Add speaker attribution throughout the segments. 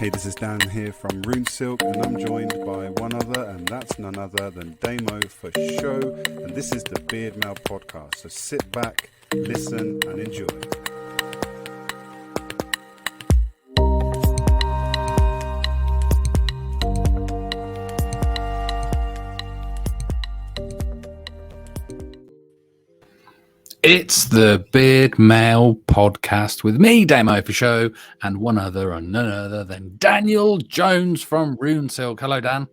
Speaker 1: Hey, this is Dan here from Rune Silk, and I'm joined by one other, and that's none other than Damo for show, and this is the Beardmail podcast. So sit back, listen, and enjoy.
Speaker 2: It's the Beardmail podcast with me, Damo for show, and one other and none other than Daniel Jones from Rune Silk. Hello, Dan.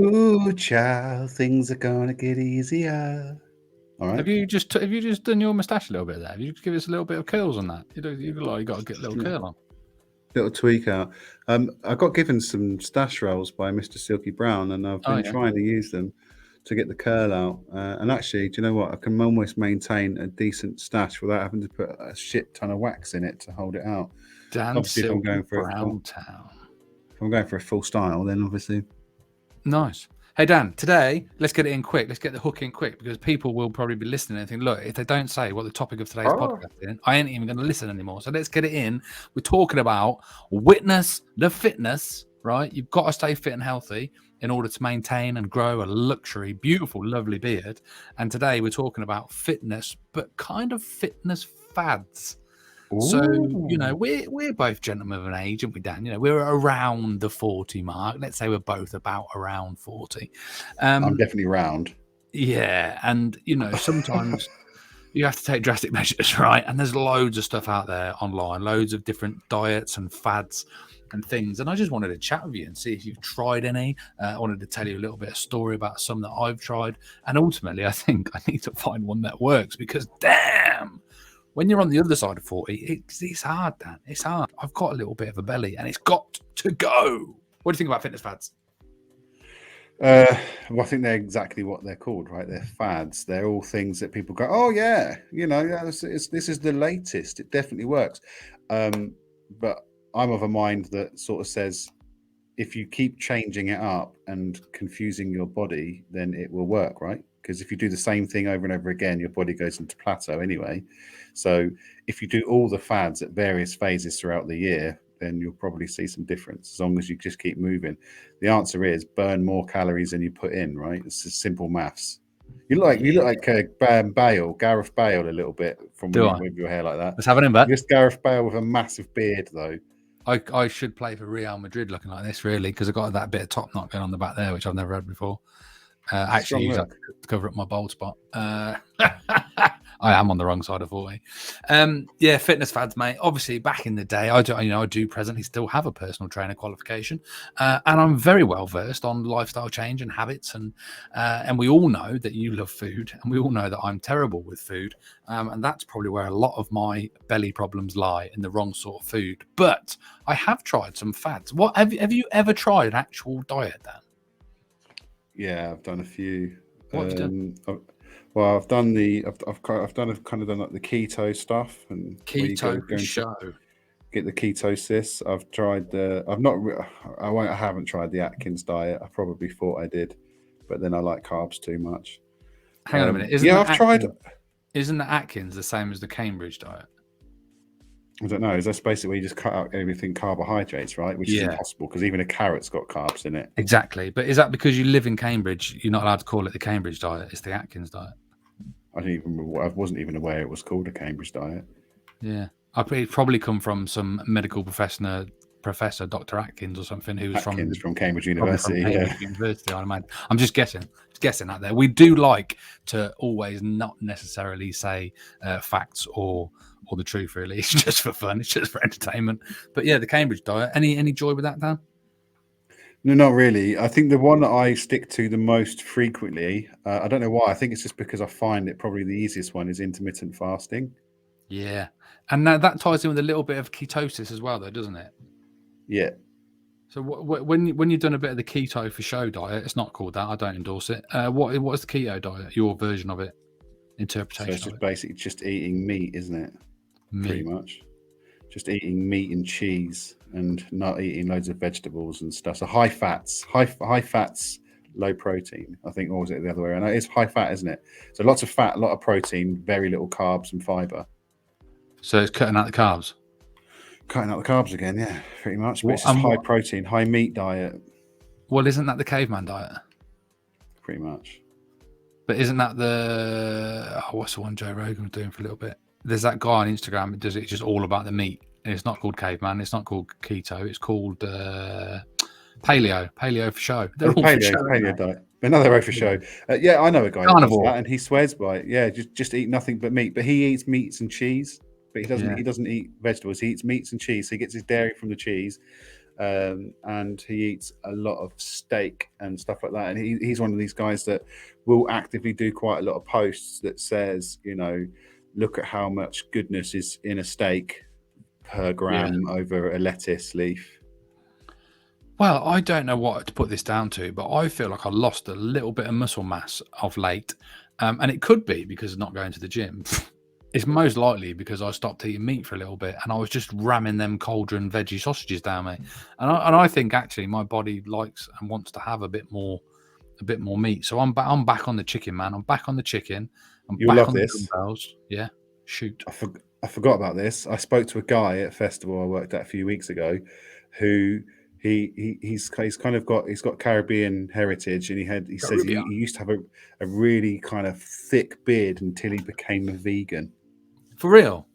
Speaker 1: Ooh, child, things are gonna get easier. All right.
Speaker 2: Have you just done your moustache a little bit there? Have you just give us a little bit of curls on that? You look like you got to get a little curl on.
Speaker 1: Little tweak out. I got given some stash rolls by Mr. Silky Brown, and I've been trying to use them to get the curl out. And actually, do you know what? I can almost maintain a decent stash without having to put a shit ton of wax in it to hold it out.
Speaker 2: Dan
Speaker 1: Obviously, if I'm going for a full style, then obviously.
Speaker 2: Nice. Hey, Dan, today, let's get it in quick. Let's get the hook in quick, because people will probably be listening and think, look, if they don't say what the topic of today's podcast is, I ain't even going to listen anymore. So let's get it in. We're talking about witness the fitness, right? You've got to stay fit and healthy in order to maintain and grow a luxury, beautiful, lovely beard. And today we're talking about fitness, but kind of fitness fads. Ooh. So, you know, we're both gentlemen of an age, aren't we, Dan? You know, we're around the 40 mark. Let's say we're both about around 40.
Speaker 1: I'm definitely round.
Speaker 2: Yeah. And, you know, sometimes you have to take drastic measures, right? And there's loads of stuff out there online, loads of different diets and fads and things. And I just wanted to chat with you and see if you've tried any. I wanted to tell you a little bit of story about some that I've tried. And ultimately, I think I need to find one that works, because damn, when you're on the other side of 40, it's hard, Dan. It's hard. I've got a little bit of a belly and it's got to go. What do you think about fitness fads?
Speaker 1: Well, I think they're exactly what they're called, right? They're fads. They're all things that people go, oh, yeah, you know, this is the latest. It definitely works. But I'm of a mind that sort of says, if you keep changing it up and confusing your body, then it will work, right? Because if you do the same thing over and over again, your body goes into plateau anyway. So if you do all the fads at various phases throughout the year, then you'll probably see some difference, as long as you just keep moving. The answer is burn more calories than you put in, right? It's just simple maths. You look like Gareth Bale a little bit from with your hair like that.
Speaker 2: Let's have it in back.
Speaker 1: Just Gareth Bale with a massive beard, though.
Speaker 2: I should play for Real Madrid looking like this, really, because I've got that bit of top knot going on the back there, which I've never had before. Actually, use that to cover up my bald spot. I am on the wrong side of 40. Yeah, fitness fads, mate. Obviously, back in the day, I do presently still have a personal trainer qualification, and I'm very well versed on lifestyle change and habits. And we all know that you love food, and we all know that I'm terrible with food, and that's probably where a lot of my belly problems lie, in the wrong sort of food. But I have tried some fads. What have you ever tried an actual diet, Dan?
Speaker 1: Yeah, I've done a few.
Speaker 2: What have you done?
Speaker 1: Well, I've done like the keto stuff and
Speaker 2: keto show.
Speaker 1: Get the ketosis. I've tried I haven't tried the Atkins diet. I probably thought I did, but then I like carbs too much.
Speaker 2: Hang on a minute. Isn't the Atkins the same as the Cambridge diet?
Speaker 1: I don't know. Is that basically where you just cut out everything carbohydrates, right? Which is impossible, because even a carrot's got carbs in it.
Speaker 2: Exactly. But is that because you live in Cambridge, you're not allowed to call it the Cambridge diet? It's the Atkins diet.
Speaker 1: I wasn't even aware it was called a Cambridge diet.
Speaker 2: Yeah. It probably come from some medical professor, Dr. Atkins or something, who was
Speaker 1: from Cambridge University.
Speaker 2: University, I imagine. I'm just guessing out there. We do like to always not necessarily say facts or the truth, really. It's just for fun. It's just for entertainment. But yeah, the Cambridge diet. Any joy with that, Dan?
Speaker 1: No, not really. I think the one that I stick to the most frequently, I don't know why. I think it's just because I find it probably the easiest one is intermittent fasting.
Speaker 2: Yeah. And that ties in with a little bit of ketosis as well, though, doesn't it?
Speaker 1: Yeah.
Speaker 2: So when you've done a bit of the keto for show diet, it's not called that. I don't endorse it. What is the keto diet? Your version of it? Interpretation.
Speaker 1: So it's just basically just eating meat, isn't it? Meat. Pretty much. Just eating meat and cheese and not eating loads of vegetables and stuff. So high fats, low protein. I think, or was it the other way around? It's high fat, isn't it? So lots of fat, a lot of protein, very little carbs and fiber.
Speaker 2: So it's cutting out the carbs.
Speaker 1: Cutting out the carbs again, yeah, pretty much. But
Speaker 2: What,
Speaker 1: it's just
Speaker 2: and
Speaker 1: high
Speaker 2: what?
Speaker 1: protein, high meat diet,
Speaker 2: Well, isn't that the caveman diet?
Speaker 1: pretty much.
Speaker 2: But isn't that what's the one Joe Rogan was doing for a little bit? There's that guy on Instagram that does it just all about the meat. And it's not called caveman. It's not called keto. It's called paleo. Paleo for show. They're all for show.
Speaker 1: Paleo diet. Another for show. Yeah, I know a guy that does that, and he swears by it. Yeah, just eat nothing but meat. But he eats meats and cheese. But he doesn't.
Speaker 2: Yeah.
Speaker 1: He doesn't eat vegetables. He eats meats and cheese. So he gets his dairy from the cheese, and he eats a lot of steak and stuff like that. And he's one of these guys that will actively do quite a lot of posts that says, you know, look at how much goodness is in a steak per gram over a lettuce leaf.
Speaker 2: Well, I don't know what to put this down to, but I feel like I lost a little bit of muscle mass of late. And it could be because of not going to the gym. It's most likely because I stopped eating meat for a little bit and I was just ramming them cauldron veggie sausages down me. And I think actually my body likes and wants to have a bit more meat. So I'm back on the chicken, man. I'm back on the chicken.
Speaker 1: You'll love this.
Speaker 2: Dumbbells. Yeah, shoot.
Speaker 1: I forgot about this. I spoke to a guy at a festival I worked at a few weeks ago, who he's got Caribbean heritage, and he says he used to have a really kind of thick beard until he became a vegan.
Speaker 2: For real?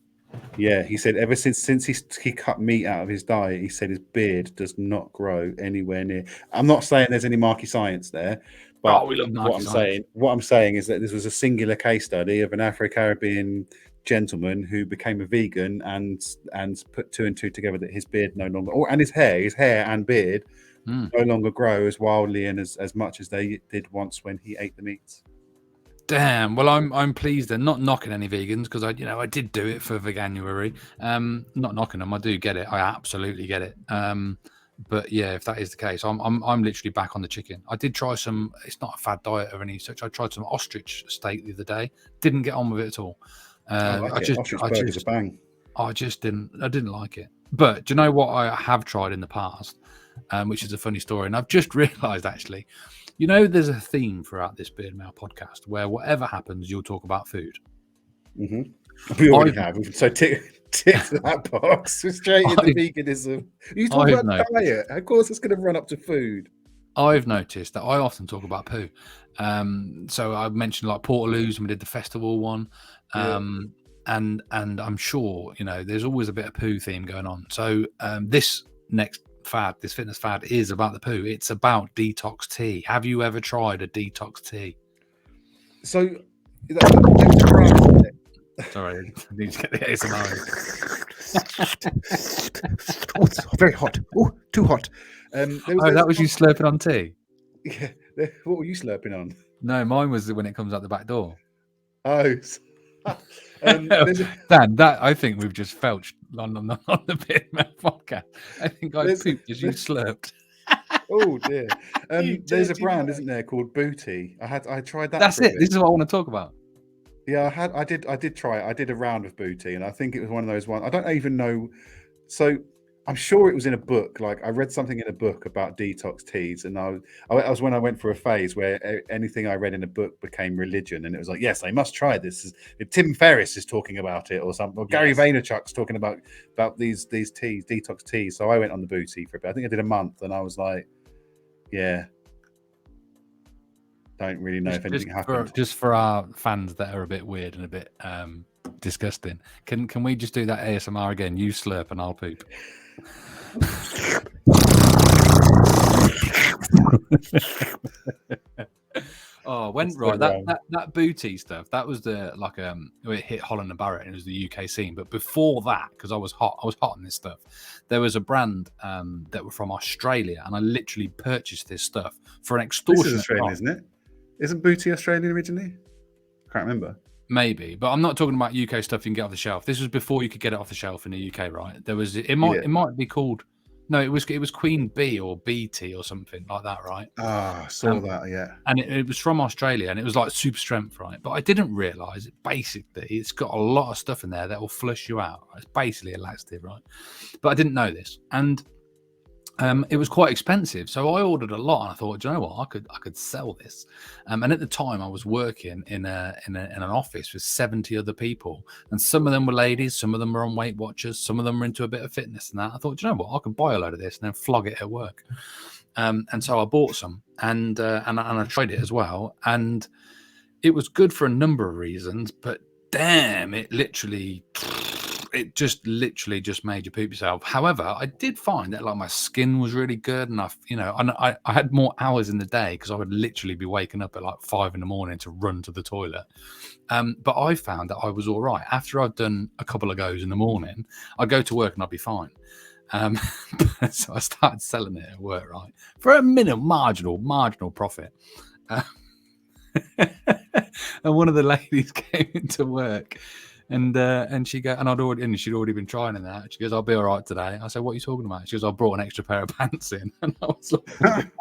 Speaker 1: Yeah, he said ever since he cut meat out of his diet, he said his beard does not grow anywhere near. I'm not saying there's any marky science there, but what I'm saying is that this was a singular case study of an Afro-Caribbean gentleman who became a vegan and put two and two together, that his beard no longer, and his hair and beard no longer grow as wildly and as much as they did once when he ate the meats.
Speaker 2: Damn. Well, I'm pleased. They're not knocking any vegans because I did do it for Veganuary. Not knocking them. I do get it. I absolutely get it. But yeah, if that is the case, I'm literally back on the chicken. I did try some. It's not a fad diet of any such. I tried some ostrich steak the other day. Didn't get on with it at all.
Speaker 1: Ostrich burgers are bang.
Speaker 2: I didn't like it. But do you know what I have tried in the past, which is a funny story, and I've just realised actually. You know, there's a theme throughout this Beardmail podcast where whatever happens, you'll talk about food.
Speaker 1: Mm-hmm. We already have. So tick that box. We're straight into veganism. You talk about diet. Of course, it's going to run up to food.
Speaker 2: I've noticed that I often talk about poo. So I mentioned like Portaloos, and we did the festival one. And I'm sure, you know, there's always a bit of poo theme going on. So this fitness fad is about the poo. It's about detox tea. Have you ever tried a detox tea?
Speaker 1: So
Speaker 2: sorry, I need to get the ASMR.
Speaker 1: It's very hot. Oh, too hot.
Speaker 2: That was you slurping on tea?
Speaker 1: Yeah. What were you slurping on?
Speaker 2: No, mine was when it comes out the back door.
Speaker 1: Oh.
Speaker 2: Dan, that I think we've just felched on the Beardmail podcast. I think I pooped as you slurped.
Speaker 1: Oh dear. There's a brand, isn't there, called Booty? I tried that.
Speaker 2: That's it. This is what I want to talk about.
Speaker 1: Yeah, I did try it. I did a round of Booty, and I think it was one of those ones. I don't even know. So I'm sure it was in a book. Like I read something in a book about detox teas, and I was when I went for a phase where anything I read in a book became religion, and it was like, yes, I must try this. Tim Ferriss is talking about it, or something. Or Gary Vaynerchuk's talking about these teas, detox teas. So I went on the Booty for a bit. I think I did a month, and I was like, yeah, don't really know if anything happened.
Speaker 2: Just for our fans that are a bit weird and a bit disgusting, can we just do that ASMR again? You slurp and I'll poop. That Booty stuff, that was it hit Holland and Barrett, and it was the UK scene. But before that, because I was hot on this stuff, there was a brand that were from Australia, and I literally purchased this stuff for an extortion.
Speaker 1: This is Australian, isn't it? Isn't Booty Australian originally? I can't remember.
Speaker 2: Maybe, but I'm not talking about UK stuff you can get off the shelf. This was before you could get it off the shelf in the UK, right? It might be called. No, it was Queen Bee or BT or something like that, right?
Speaker 1: Ah, I saw that, yeah.
Speaker 2: And it was from Australia, and it was like super strength, right? But I didn't realise it's got a lot of stuff in there that will flush you out. It's basically a laxative, right? But I didn't know this, and It was quite expensive, so I ordered a lot, and I thought, do you know what, I could sell this. And at the time, I was working in an office with 70 other people, and some of them were ladies, some of them were on Weight Watchers, some of them were into a bit of fitness and that. I thought, do you know what, I could buy a load of this and then flog it at work. And so I bought some, and I tried it as well, and it was good for a number of reasons, but damn, it just literally made you poop yourself. However, I did find that like my skin was really good, and I had more hours in the day because I would literally be waking up at like 5 a.m. to run to the toilet. But I found that I was all right after I'd done a couple of goes in the morning. I'd go to work and I'd be fine. So I started selling it at work, right, for a marginal profit. And one of the ladies came into work, and she and she'd already been trying in that. She goes, "I'll be all right today." I said, "What are you talking about?" She goes, "I brought an extra pair of pants in," and I was like,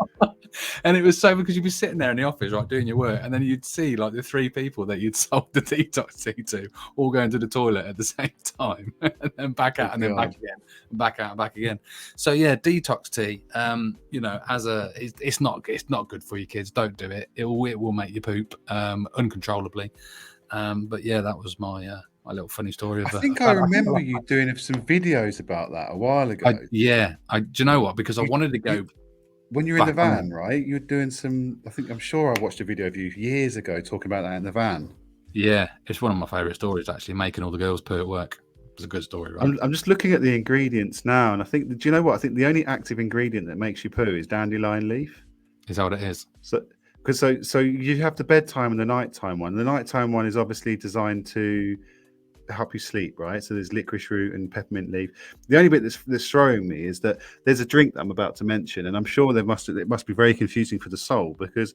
Speaker 2: and it was so because you'd be sitting there in the office, right, doing your work, and then you'd see like the 3 people that you'd sold the Detox Tea to all going to the toilet at the same time, and then back out, and then back again, and back out, and back again. So yeah, Detox Tea, it's not good for your kids. Don't do it. It will make you poop uncontrollably. But yeah, that was my little funny story.
Speaker 1: I think I remember you doing some videos about that a while ago.
Speaker 2: Do you know what? Because I wanted to go.
Speaker 1: When you're in the van, right? You're doing some. I'm sure I watched a video of you years ago talking about that in the van.
Speaker 2: Yeah, it's one of my favourite stories, actually, making all the girls poo at work. It's a good story, right?
Speaker 1: I'm just looking at the ingredients now, and I think, do you know what? I think the only active ingredient that makes you poo is dandelion leaf.
Speaker 2: Is that what it is?
Speaker 1: So you have the bedtime and the nighttime one. The nighttime one is obviously designed to help you sleep, right? So there's licorice root and peppermint leaf. The only bit that's throwing me is that there's a drink that I'm about to mention, and I'm sure it must be very confusing for the soul, because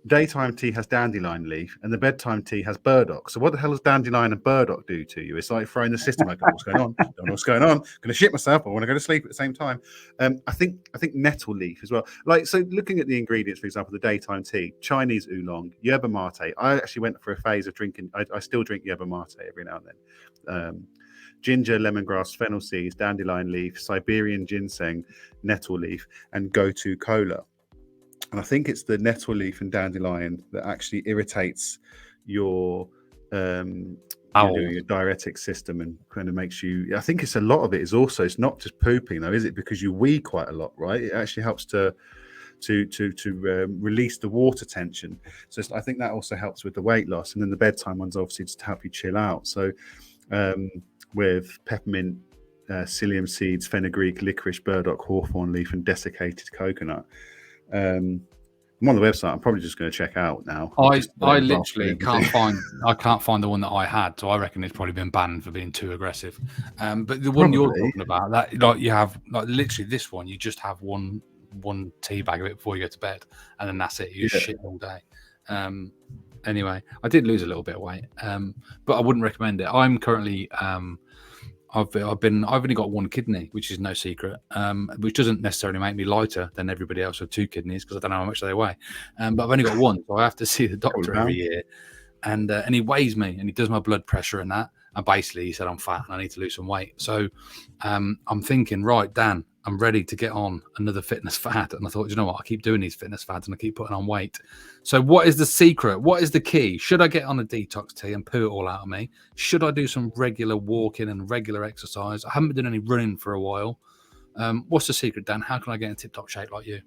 Speaker 1: daytime tea has dandelion leaf and the bedtime tea has burdock. So what the hell does dandelion and burdock do to you? It's like throwing the system like, what's going on? Don't know what's going on. Gonna shit myself. I want to go to sleep at the same time. I think nettle leaf as well. Like, so looking at the ingredients, for example, the daytime tea, Chinese oolong, yerba mate. I actually went for a phase of drinking. I still drink yerba mate every now and then. Ginger, lemongrass, fennel seeds, dandelion leaf, Siberian ginseng, nettle leaf, and go-to cola. And I think it's the nettle leaf and dandelion that actually irritates your diuretic system and kind of makes you. I think it's a lot of it is also. It's not just pooping though, is it? Because you wee quite a lot, right? It actually helps to release the water tension. So I think that also helps with the weight loss. And then the bedtime one's obviously just to help you chill out. So with peppermint, psyllium seeds, fenugreek, licorice, burdock, hawthorn leaf, and desiccated coconut. I'm on the website. I'm probably just going to check out now.
Speaker 2: I literally can't find the one that I had, so I reckon it's probably been banned for being too aggressive. But the one you're talking about, that like you have like literally this one, you just have one tea bag of it before you go to bed, and then that's it. You shit all day. Anyway, I did lose a little bit of weight, but I wouldn't recommend it. I'm currently I've only got one kidney, which is no secret, which doesn't necessarily make me lighter than everybody else with 2 kidneys because I don't know how much they weigh. But I've only got one, so I have to see the doctor every year, and he weighs me and he does my blood pressure and that. And basically, he said I'm fat and I need to lose some weight. So I'm thinking, right, Dan, I'm ready to get on another fitness fad. And I thought, you know what? I keep doing these fitness fads and I keep putting on weight. So what is the secret? What is the key? Should I get on a detox tea and poo it all out of me? Should I do some regular walking and regular exercise? I haven't been doing any running for a while. What's the secret, Dan? How can I get in tip-top shape like you?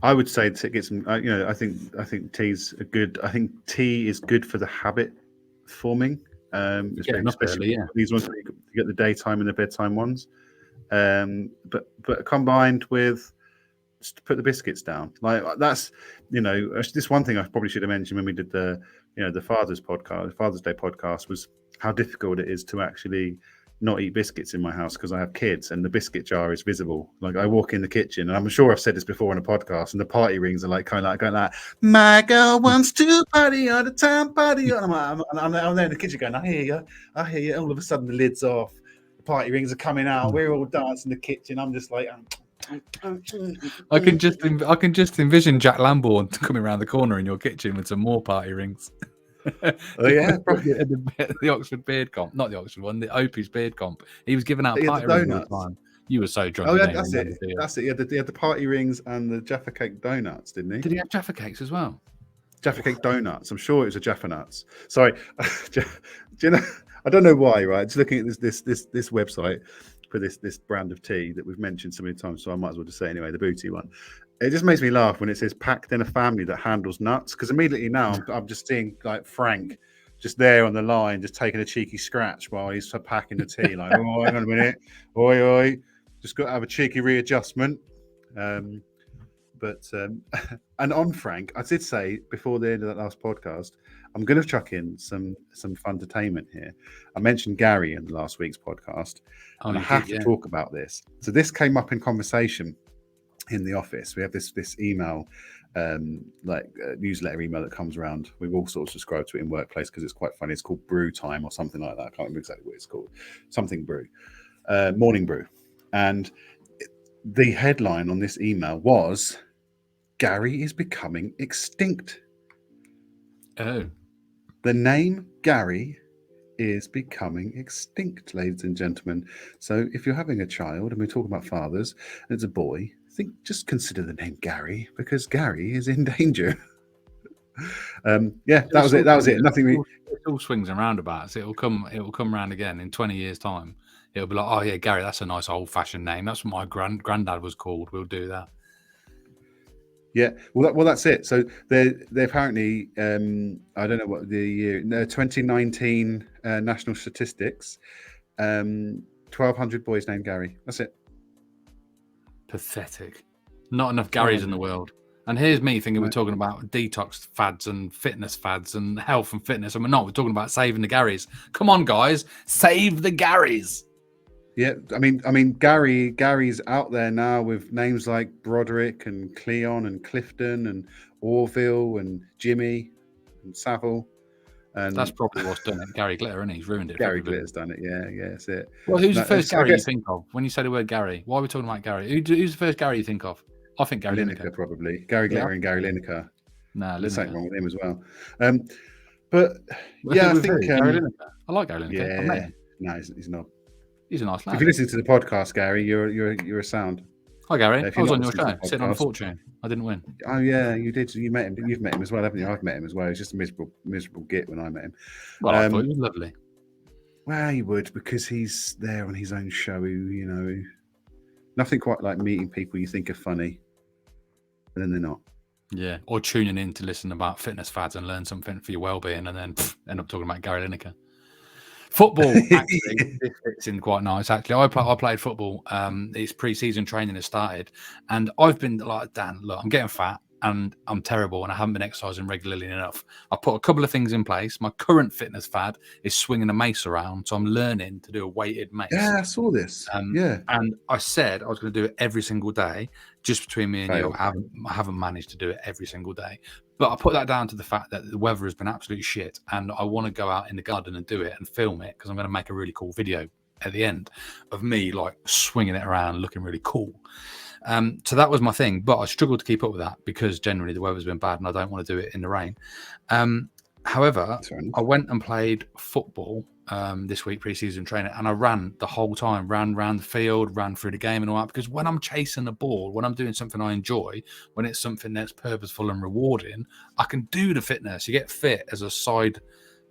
Speaker 1: I would say to get some, I think tea's a good. I think tea is good for the habit forming. Especially these ones you get the daytime and the bedtime ones. But combined with just put the biscuits down, like that's this one thing I probably should have mentioned when we did the Father's Day podcast was how difficult it is to actually not eat biscuits in my house because I have kids and the biscuit jar is visible. Like I walk in the kitchen and I'm sure I've said this before in a podcast and the party rings are like kind of like going like, my girl wants to party all the time, party. And I'm there in the kitchen going, I hear you. All of a sudden the lid's off, the party rings are coming out. We're all dancing in the kitchen. I'm just like,
Speaker 2: I can just envision Jack Lamborn coming around the corner in your kitchen with some more party rings.
Speaker 1: Oh yeah, probably
Speaker 2: the Oxford Beard Comp, not the Oxford one, the Opie's Beard Comp. He was giving out party rings all the time. You were so drunk.
Speaker 1: Oh,
Speaker 2: You
Speaker 1: yeah,
Speaker 2: don't even
Speaker 1: that's
Speaker 2: remember,
Speaker 1: it.
Speaker 2: do you?
Speaker 1: That's it. He had the party rings and the Jaffa Cake donuts, didn't he?
Speaker 2: Did he have Jaffa cakes as well?
Speaker 1: Jaffa Cake donuts. I'm sure it was a Jaffa nuts. Sorry, do you know? I don't know why. Right, just looking at this website for this brand of tea that we've mentioned so many times, so I might as well just say anyway, the booty one. It just makes me laugh when it says packed in a family that handles nuts, because immediately now I'm just seeing like Frank just there on the line, just taking a cheeky scratch while he's packing the tea. Like, oh, hang on a minute, oi, oi, just got to have a cheeky readjustment. But and on Frank, I did say before the end of that last podcast, I'm going to chuck in some fun-tainment here. I mentioned Gary in last week's podcast, and I have to talk about this. So this came up in conversation in the office. We have this email, newsletter email that comes around. We've all sort of subscribed to it in workplace because it's quite funny. It's called Brew Time or something like that. I can't remember exactly what it's called. Something Brew, Morning Brew, and the headline on this email was, Gary is becoming extinct.
Speaker 2: Oh.
Speaker 1: The name Gary is becoming extinct, ladies and gentlemen. So if you're having a child, and we're talking about fathers, and it's a boy, just consider the name Gary, because Gary is in danger. That was it. Nothing.
Speaker 2: It all swings and roundabouts. It will come round again in 20 years' time. It'll be like, oh yeah, Gary, that's a nice old-fashioned name. That's what my granddad was called. We'll do that.
Speaker 1: Yeah, well, that's it. So they apparently, I don't know what the year, 2019 national statistics, 1,200 boys named Gary. That's it.
Speaker 2: Pathetic. Not enough Garys in the world. And here's me thinking we're talking about detox fads and fitness fads and health and fitness, and we're not. We're talking about saving the Garys. Come on, guys, save the Garys.
Speaker 1: Yeah, I mean, Gary's out there now with names like Broderick and Cleon and Clifton and Orville and Jimmy and Savile. And
Speaker 2: that's probably what's done it. Gary Glitter, and he's ruined it.
Speaker 1: Gary Glitter's done it. Yeah, that's it.
Speaker 2: Well, who's the first Gary you think of when you say the word Gary? Why are we talking about Gary? Who's the first Gary you think of? I think Gary Lineker,
Speaker 1: probably. Gary Glitter and Gary Lineker.
Speaker 2: No,
Speaker 1: there's something wrong with him as well. But yeah, I think
Speaker 2: Gary Lineker. I like Gary Lineker.
Speaker 1: Yeah, no, he's not.
Speaker 2: He's a nice lad.
Speaker 1: If you listen to the podcast, Gary, you're a sound.
Speaker 2: Hi, Gary. I was on your show, sitting on a fortune. I didn't win.
Speaker 1: Oh yeah, you did. You met him. You've met him as well, haven't you? I've met him as well. He's just a miserable git when I met him.
Speaker 2: Well, I thought he was lovely.
Speaker 1: Well, he would, because he's there on his own show. Nothing quite like meeting people you think are funny, and then they're not.
Speaker 2: Yeah, or tuning in to listen about fitness fads and learn something for your well-being, and then end up talking about Gary Lineker. Football actually this fits in quite nice. Actually, I played football. It's pre-season training has started, and I've been like, Dan, look, I'm getting fat and I'm terrible, and I haven't been exercising regularly enough. I put a couple of things in place. My current fitness fad is swinging a mace around, so I'm learning to do a weighted mace.
Speaker 1: Yeah, I saw this.
Speaker 2: And I said I was going to do it every single day. Just between me and you, I haven't managed to do it every single day. But I put that down to the fact that the weather has been absolute shit, and I want to go out in the garden and do it and film it, because I'm going to make a really cool video at the end of me like swinging it around, looking really cool. So that was my thing, but I struggled to keep up with that because generally the weather's been bad and I don't want to do it in the rain. However, I went and played football this week, pre-season training, and I ran the whole time, ran the field, ran through the game and all that, because when I'm chasing the ball, when I'm doing something I enjoy, when it's something that's purposeful and rewarding, I can do the fitness. You get fit as a side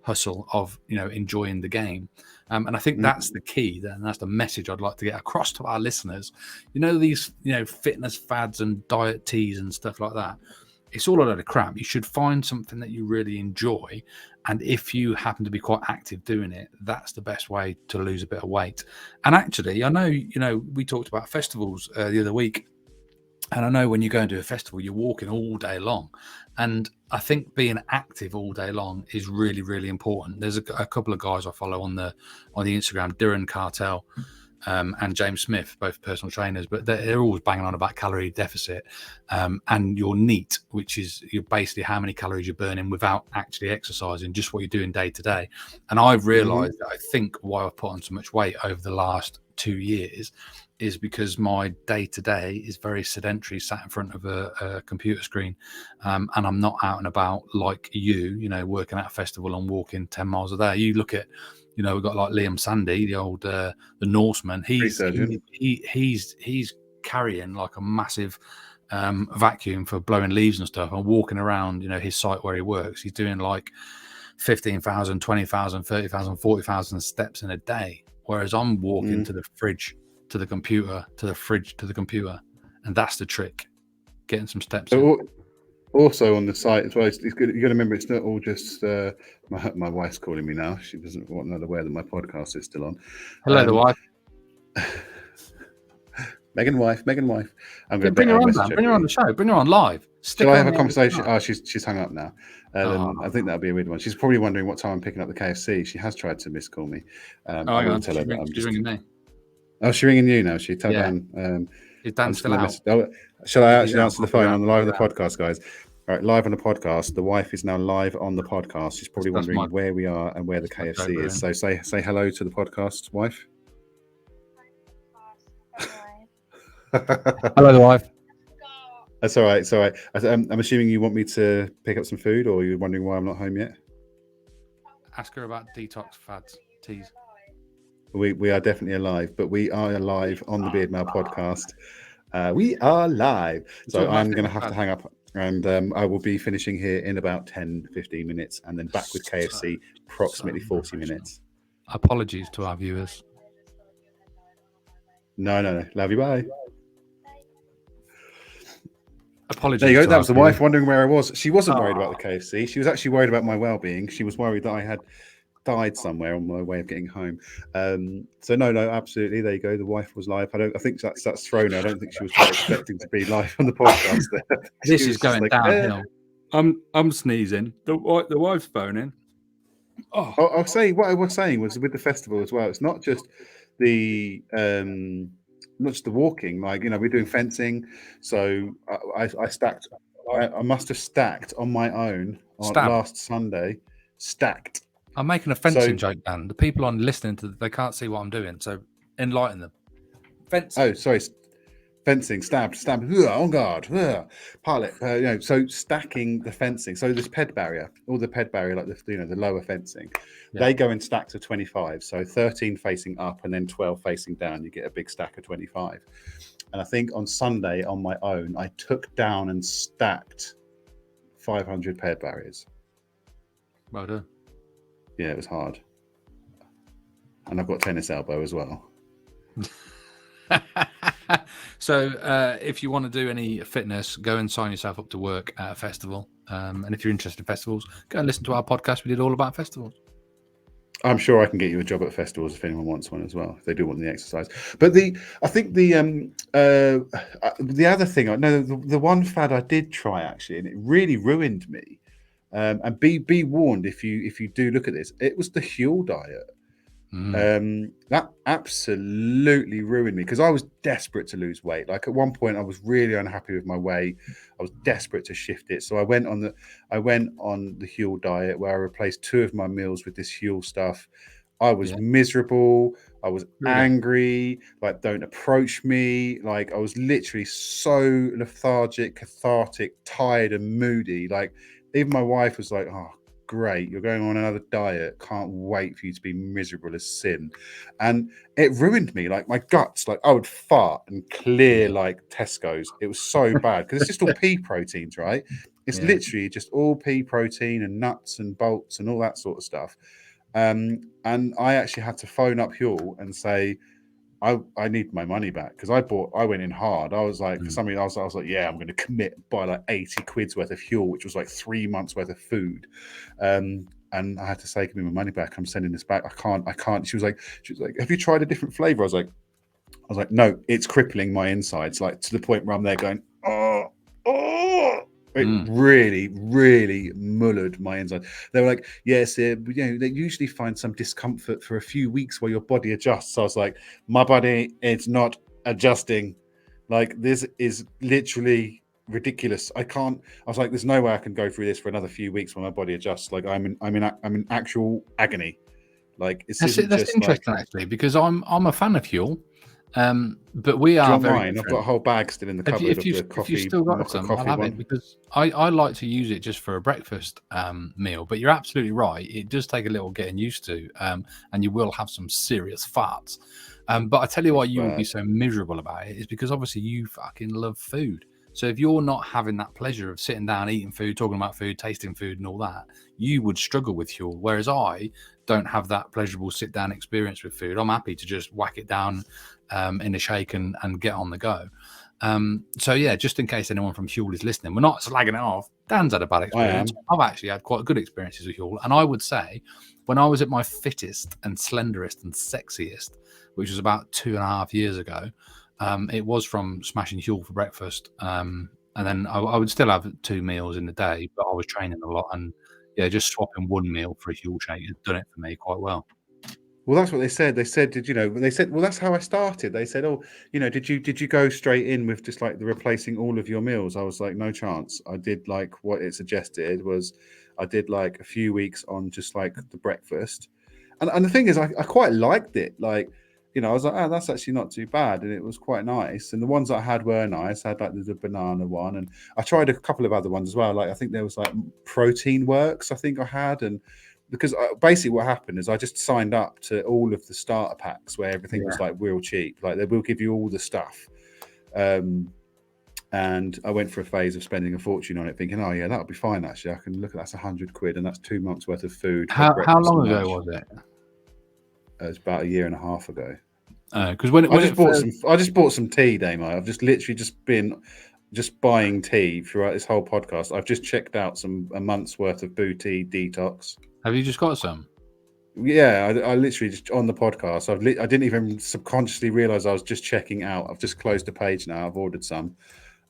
Speaker 2: hustle of, enjoying the game. And I think that's the key, and that's the message I'd like to get across to our listeners. These, fitness fads and diet teas and stuff like that. It's all a load of crap. You should find something that you really enjoy. And if you happen to be quite active doing it, that's the best way to lose a bit of weight. And actually, I know, we talked about festivals the other week. And I know when you go and do a festival, you're walking all day long. And I think being active all day long is really, really important. There's a couple of guys I follow on the Instagram, Duran Cartel and James Smith, both personal trainers, but they're always banging on about calorie deficit and your NEAT, which is basically how many calories you're burning without actually exercising, just what you're doing day to day. And I've realized that I think why I've put on so much weight over the last 2 years is because my day-to-day is very sedentary, sat in front of a computer screen, and I'm not out and about like you, working at a festival and walking 10 miles a day. You look at, You know, we've got like Liam Sandy, the old the Norseman. He's carrying like a massive vacuum for blowing leaves and stuff, and walking around, you know, his site where he works. He's doing like 15,000, 20,000, 30,000, 40,000 steps in a day, whereas I'm walking to the fridge, to the computer, to the fridge, to the computer, and that's the trick, getting some steps in.
Speaker 1: Also on the site as well, it's good. You got to remember, it's not all just my wife's calling me now. She doesn't want to aware that my podcast is still on.
Speaker 2: Hello, the wife.
Speaker 1: Megan wife. I'm going to
Speaker 2: bring her on. Bring her on the show. Bring her on live.
Speaker 1: Shall I have a conversation? Oh, she's hung up now. I think that'll be a weird one. She's probably wondering what time I'm picking up the KFC. She has tried to miss call me. I will tell her that I'm just ringing me. Oh, she's ringing you now. She tell Dan.
Speaker 2: Is Dan still out?
Speaker 1: Shall I actually answer the phone on the live on the podcast, guys? All right, live on the podcast. The wife is now live on the podcast. She's probably wondering where we are and where the KFC is. So say hello to the podcast, wife.
Speaker 2: Hello, the wife.
Speaker 1: That's all right. It's all right. I'm assuming you want me to pick up some food, or you're wondering why I'm not home yet?
Speaker 2: Ask her about detox teas.
Speaker 1: We are definitely alive, but we are live on the Beardmail podcast. We are live. So I'm going to have to hang up, and I will be finishing here in about 10-15 minutes, and then back with KFC approximately 40 minutes.
Speaker 2: Apologies to our viewers.
Speaker 1: No. Love you. Bye.
Speaker 2: Apologies.
Speaker 1: There you go. That was the wife wondering where I was. She wasn't worried about the KFC. She was actually worried about my well-being. She was worried that I had died somewhere on my way of getting home. So no, absolutely. There you go. The wife was live. I think that's thrown her. I don't think she was quite expecting to be live on the podcast there.
Speaker 2: This is going downhill. I'm sneezing. The wife's phoning.
Speaker 1: I'll say what I was saying was with the festival as well. It's not just the walking. Like, you know, we're doing fencing. So I stacked. I must have stacked on my own on last Sunday. Stacked.
Speaker 2: I'm making a fencing joke, Dan. The people on listening they can't see what I'm doing, so enlighten them. Fencing.
Speaker 1: Oh, sorry. Fencing, stab, on guard, pilot. So stacking the fencing. So this ped barrier, all the ped barrier, like the lower fencing, they go in stacks of 25. So 13 facing up and then 12 facing down. You get a big stack of 25. And I think on Sunday on my own, I took down and stacked 500 ped barriers.
Speaker 2: Well done.
Speaker 1: Yeah, it was hard. And I've got tennis elbow as well.
Speaker 2: So if you want to do any fitness, go and sign yourself up to work at a festival. And if you're interested in festivals, go and listen to our podcast. We did all about festivals.
Speaker 1: I'm sure I can get you a job at festivals if anyone wants one as well, if they do want the exercise. But I think the other thing, the one fad I did try actually, and it really ruined me. And be warned if you do look at this, it was the Huel diet. That absolutely ruined me because I was desperate to lose weight. Like at one point I was really unhappy with my weight. I was desperate to shift it. So I went on the Huel diet where I replaced 2 of my meals with this Huel stuff. I was miserable. I was angry. Like, don't approach me. Like, I was literally so lethargic, cathartic, tired and moody. Like, even my wife was like, oh, great, you're going on another diet. Can't wait for you to be miserable as sin. And it ruined me. Like, my guts, like, I would fart and clear like Tesco's. It was so bad because it's just all pea proteins, right? It's literally just all pea protein and nuts and bolts and all that sort of stuff. And I actually had to phone up Huel and say, I need my money back because I went in hard. I was like, for some reason, I was like, yeah, I'm going to commit, buy like 80 quid's worth of Huel, which was like 3 months worth of food. And I had to say, give me my money back. I'm sending this back. I can't. She was like, have you tried a different flavor? I was like, no, it's crippling my insides, like to the point where I'm there going, oh. It really, really mullered my insides. They were like, yes, they usually find some discomfort for a few weeks while your body adjusts. So I was like, my body, it's not adjusting. Like, this is literally ridiculous. I was like, there's no way I can go through this for another few weeks when my body adjusts. Like, I'm in actual agony. Like, that's
Speaker 2: interesting, actually, because I'm a fan of Huel. But we
Speaker 1: Do you
Speaker 2: are
Speaker 1: want
Speaker 2: very
Speaker 1: mine? I've got a
Speaker 2: different.
Speaker 1: whole bag still in the cupboard of the
Speaker 2: If you
Speaker 1: coffee,
Speaker 2: still got
Speaker 1: mocha
Speaker 2: some, I'll
Speaker 1: coffee
Speaker 2: have it,
Speaker 1: one.
Speaker 2: because I like to use it just for a breakfast meal. But you're absolutely right; it does take a little getting used to, and you will have some serious farts. But I tell you why
Speaker 1: It's
Speaker 2: you would be
Speaker 1: bad.
Speaker 2: so miserable about it is because obviously you fucking love food. So if you're not having that pleasure of sitting down, eating food, talking about food, tasting food, and all that, you would struggle with fuel. Whereas I don't have that pleasurable sit down experience with food. I'm happy to just whack it down in a shake and get on the go. So yeah, just in case anyone from Huel is listening, we're not slagging it off. Dan's had a bad experience. I've actually had quite good experiences with Huel, and I would say when I was at my fittest and slenderest and sexiest, which was about 2.5 years ago, it was from smashing Huel for breakfast, and then I would still have 2 meals in the day, but I was training a lot, and yeah, just swapping one meal for a Huel shake has done it for me quite well.
Speaker 1: Well, that's what they said. They said, "Did you know?" They said, "Well, that's how I started." They said, "Oh, did you go straight in with just like the replacing all of your meals?" I was like, "No chance." I did like what it suggested was, I did like a few weeks on just like the breakfast, and the thing is, I quite liked it. Like, I was like, "Oh, that's actually not too bad," and it was quite nice. And the ones I had were nice. I had like the banana one, and I tried a couple of other ones as well. Like I think there was like Protein Works. I think I had and. Because basically what happened is I just signed up to all of the starter packs where everything was like real cheap. Like they will give you all the stuff. And I went for a phase of spending a fortune on it, thinking, oh yeah, that'll be fine. Actually, I can look at that's 100 quid and that's 2 months worth of food for breakfast.
Speaker 2: How long ago was it?
Speaker 1: It was about 1.5 years ago.
Speaker 2: Because when
Speaker 1: I just bought some tea, Damo. I've just literally been buying tea throughout this whole podcast. I've just checked out a month's worth of Booty Detox.
Speaker 2: Have you just got some?
Speaker 1: Yeah, I literally just on the podcast. I didn't even subconsciously realize I was just checking out. I've just closed the page now. I've ordered some.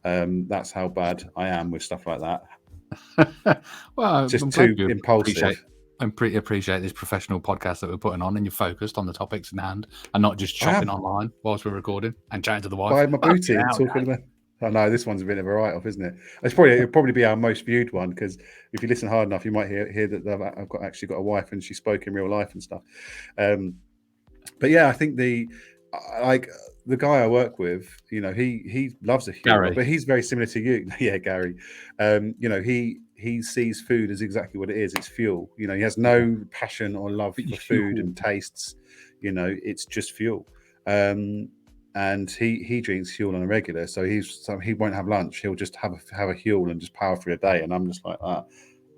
Speaker 1: That's how bad I am with stuff like that.
Speaker 2: Well,
Speaker 1: just too impulsive.
Speaker 2: I appreciate this professional podcast that we're putting on, and you're focused on the topics in hand and not just shopping online whilst we're recording and chatting to the wife.
Speaker 1: Buy my booty and talking about. I know this one's a bit of a write-off, isn't it? It'll probably be our most viewed one because if you listen hard enough, you might hear that I've actually got a wife and she spoke in real life and stuff. But yeah, I think the guy I work with, he loves a Huel, but he's very similar to you. Yeah, Gary. He sees food as exactly what it is. It's fuel. He has no passion or love for food and tastes. It's just fuel. And he drinks Huel on a regular, so he won't have lunch. He'll just have a Huel and just power through a day. And I'm just like,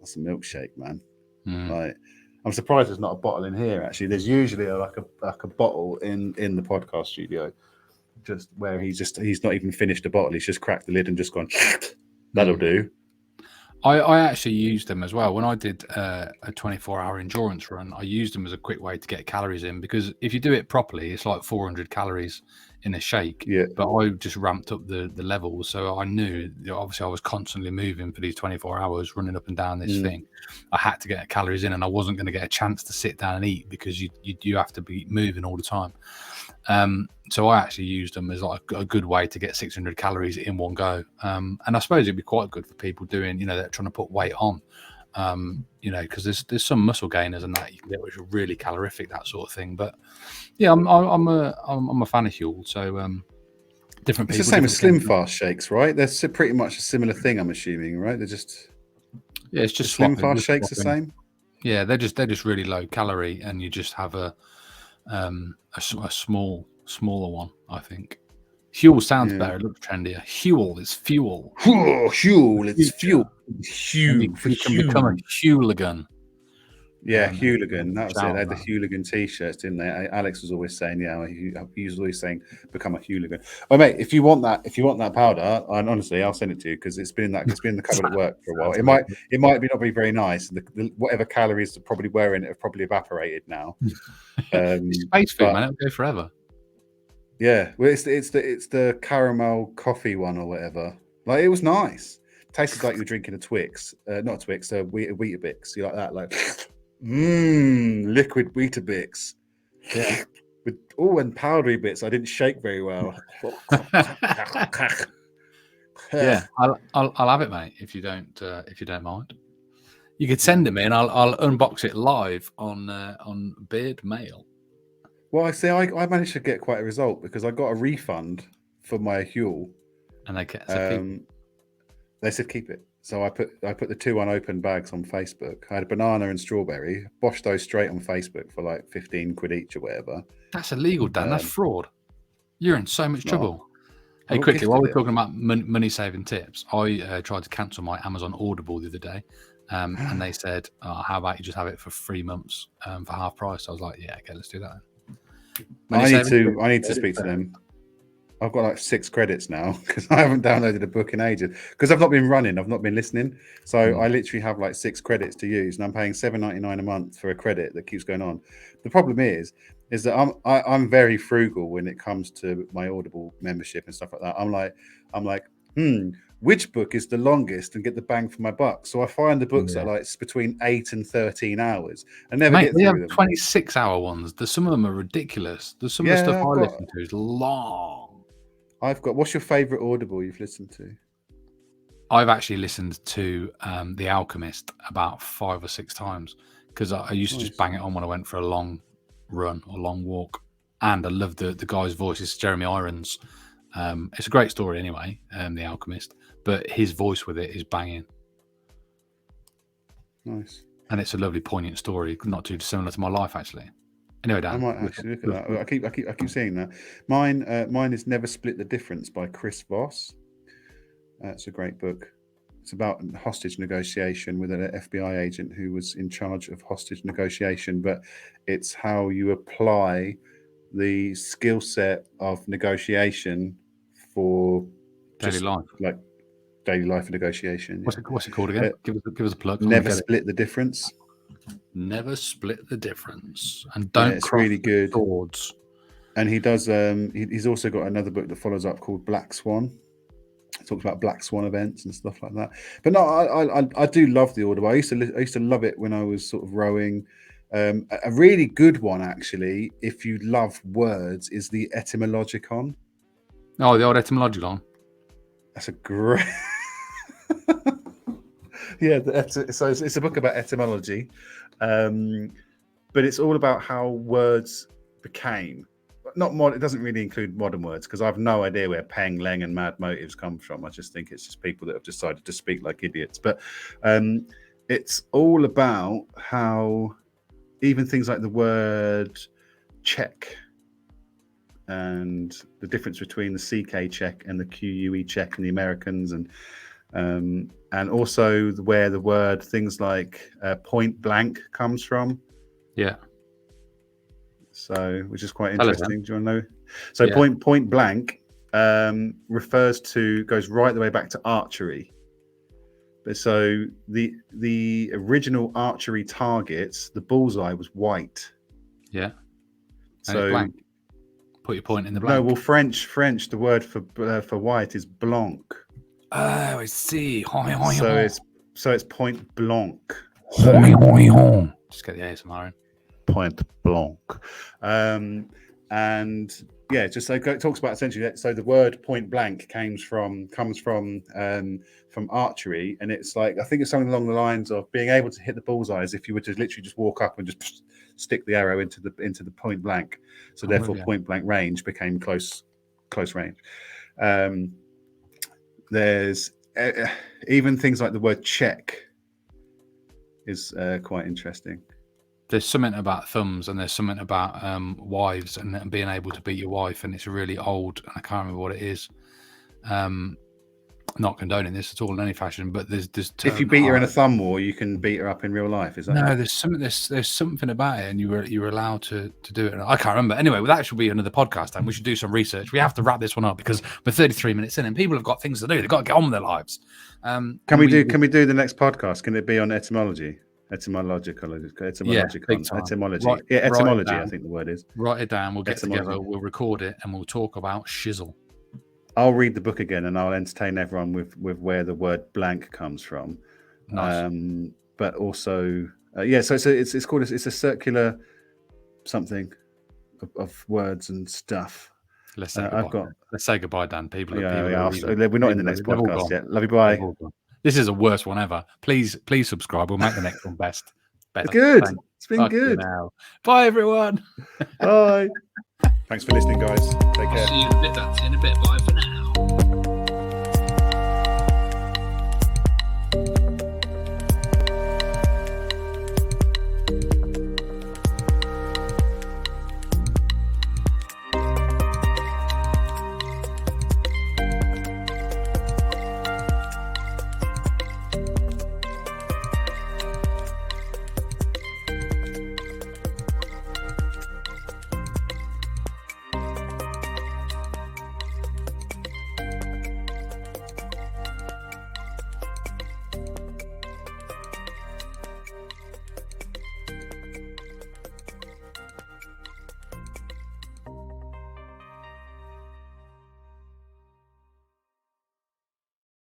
Speaker 1: that's a milkshake, man. Like, I'm surprised there's not a bottle in here. Actually, there's usually like a bottle in the podcast studio, just where he's not even finished a bottle. He's just cracked the lid and just gone. That'll do.
Speaker 2: I actually used them as well when I did a 24-hour endurance run. I used them as a quick way to get calories in, because if you do it properly, it's like 400 calories in a shake.
Speaker 1: Yeah.
Speaker 2: But I just ramped up the levels, so I knew obviously I was constantly moving for these 24 hours, running up and down this thing. I had to get calories in, and I wasn't going to get a chance to sit down and eat because you have to be moving all the time. So I actually used them as like a good way to get 600 calories in one go. And I suppose it'd be quite good for people doing, they're trying to put weight on, because there's some muscle gainers and that you can get which are really calorific, that sort of thing. But yeah, I'm a fan of Huel. So different people.
Speaker 1: It's the same as Slim Fast shakes, right? They're pretty much a similar thing, I'm assuming, right? They're just
Speaker 2: it's just
Speaker 1: Slim Fast shakes the same.
Speaker 2: Yeah, they're just really low calorie, and you just have a smaller one, I think. Huel sounds better. It looks trendier. Huel is fuel.
Speaker 1: Huel, it's fuel.
Speaker 2: You can become a hooligan.
Speaker 1: Yeah, hooligan. That was it. They had the hooligan t-shirts, didn't they? Alex was always saying, he was always saying, become a hooligan. Oh, mate, if you want that powder, and honestly, I'll send it to you because it's been in the cupboard at work for a while. It might not be very nice. Whatever calories that probably were in it have probably evaporated now.
Speaker 2: Space food, man. It'll go forever.
Speaker 1: Yeah, well, it's the caramel coffee one or whatever. Like, it was nice. Tasted like you were drinking a Twix, not a Twix, a Weetabix. You like that, like liquid Weetabix.
Speaker 2: Yeah,
Speaker 1: and powdery bits. I didn't shake very well.
Speaker 2: Yeah, I'll have it, mate. If you don't mind, you could send it me, and I'll unbox it live on Beardmail.
Speaker 1: Well, I see. I managed to get quite a result because I got a refund for my Huel.
Speaker 2: And they said keep it.
Speaker 1: They said keep it. So I put the 2 unopened bags on Facebook. I had a banana and strawberry. Boshed those straight on Facebook for like 15 quid each or whatever.
Speaker 2: That's illegal, Dan. That's fraud. You're in so much trouble. Hey,
Speaker 1: got
Speaker 2: quickly, while we're
Speaker 1: gifted it.
Speaker 2: talking about money-saving tips, I tried to cancel my Amazon Audible the other day, and they said, how about you just have it for 3 months for half price? I was like, yeah, okay, let's do that then.
Speaker 1: I need to speak to them. I've got like 6 credits now because I haven't downloaded a book in ages because I've not been running. I've not been listening. So I literally have like 6 credits to use, and I'm paying $7.99 a month for a credit that keeps going on. The problem is that I'm very frugal when it comes to my Audible membership and stuff like that. I'm like, which book is the longest and get the bang for my buck? So I find the books that are like between 8 and 13 hours. I never get through them.
Speaker 2: 26-hour ones. Some of them are ridiculous. There's some of the stuff I listen to is long.
Speaker 1: What's your favorite Audible you've listened to?
Speaker 2: I've actually listened to The Alchemist about 5 or 6 times because I used to just bang it on when I went for a long run or long walk, and I love the guy's voice. It's Jeremy Irons. It's a great story anyway, The Alchemist, but his voice with it is banging.
Speaker 1: Nice.
Speaker 2: And it's a lovely, poignant story, not too dissimilar to my life actually. Anyway, Dan,
Speaker 1: I might actually look at that. I keep seeing that. Mine is Never Split the Difference by Chris Voss. It's a great book. It's about hostage negotiation with an FBI agent who was in charge of hostage negotiation, but it's how you apply the skill set of negotiation for
Speaker 2: daily life,
Speaker 1: like daily life of negotiation.
Speaker 2: What's it called again? Give us a plug.
Speaker 1: Never Split the Difference.
Speaker 2: Never split the difference, and don't.
Speaker 1: It's really good.
Speaker 2: Swords.
Speaker 1: And he does. He's also got another book that follows up called Black Swan. It talks about Black Swan events and stuff like that. But no, I do love the Audible. I used to love it when I was sort of rowing. A really good one, actually, if you love words, is the Etymologicon.
Speaker 2: Oh, the old Etymologicon.
Speaker 1: That's a great. Yeah, so it's a book about etymology, but it's all about how words became. Not mod. It doesn't really include modern words because I've no idea where peng, leng, and mad motives come from. I just think it's just people that have decided to speak like idiots. But it's all about how even things like the word check and the difference between the CK check and the QUE check in the Americans, and also where the word things like point blank comes from.
Speaker 2: Yeah.
Speaker 1: So, which is quite interesting. Do you want to know? So, yeah. Point blank goes right the way back to archery. But so the original archery targets, the bullseye was white.
Speaker 2: Yeah. And
Speaker 1: so
Speaker 2: blank. Put your point in the blank.
Speaker 1: No, well, French. The word for white is blanc.
Speaker 2: Oh, I see.
Speaker 1: So it's point blanc.
Speaker 2: Just get the ASMR in.
Speaker 1: Point blanc. And yeah, just so it talks about essentially that. So the word point blank comes from archery, and it's like, I think it's something along the lines of being able to hit the bullseye as if you were to literally just walk up and just stick the arrow into the point blank. So therefore, point blank range became close range. There's even things like the word check is quite interesting.
Speaker 2: There's something about thumbs, and there's something about wives and being able to beat your wife, and it's really old, and I can't remember what it is. Not condoning this at all in any fashion, but there's
Speaker 1: if you beat her in a thumb war, you can beat her up in real life. Is that
Speaker 2: no? There's something about it, and you're allowed to do it. I can't remember. Anyway, well, that should be another podcast, and we should do some research. We have to wrap this one up because we're 33 minutes in, and people have got things to do. They've got to get on with their lives.
Speaker 1: Can we do the next podcast? Can it be on etymology? Etymology. Etymology. Etymology. I think the word is.
Speaker 2: Write it down. We'll get together. We'll record it, and we'll talk about shizzle.
Speaker 1: I'll read the book again, and I'll entertain everyone with where the word blank comes from.
Speaker 2: Nice.
Speaker 1: But also, so it's called it's a circular something of words and stuff.
Speaker 2: Let's say goodbye. Let's say goodbye, Dan. People.
Speaker 1: We're not in the next podcast yet. Love you. Bye.
Speaker 2: This is the worst one ever. Please subscribe. We'll make the next one best.
Speaker 1: Better. Good. Thanks. It's been good.
Speaker 2: Now. Bye, everyone.
Speaker 1: Bye. Thanks for listening, guys. Take care.
Speaker 3: See you in a bit. Bye for now.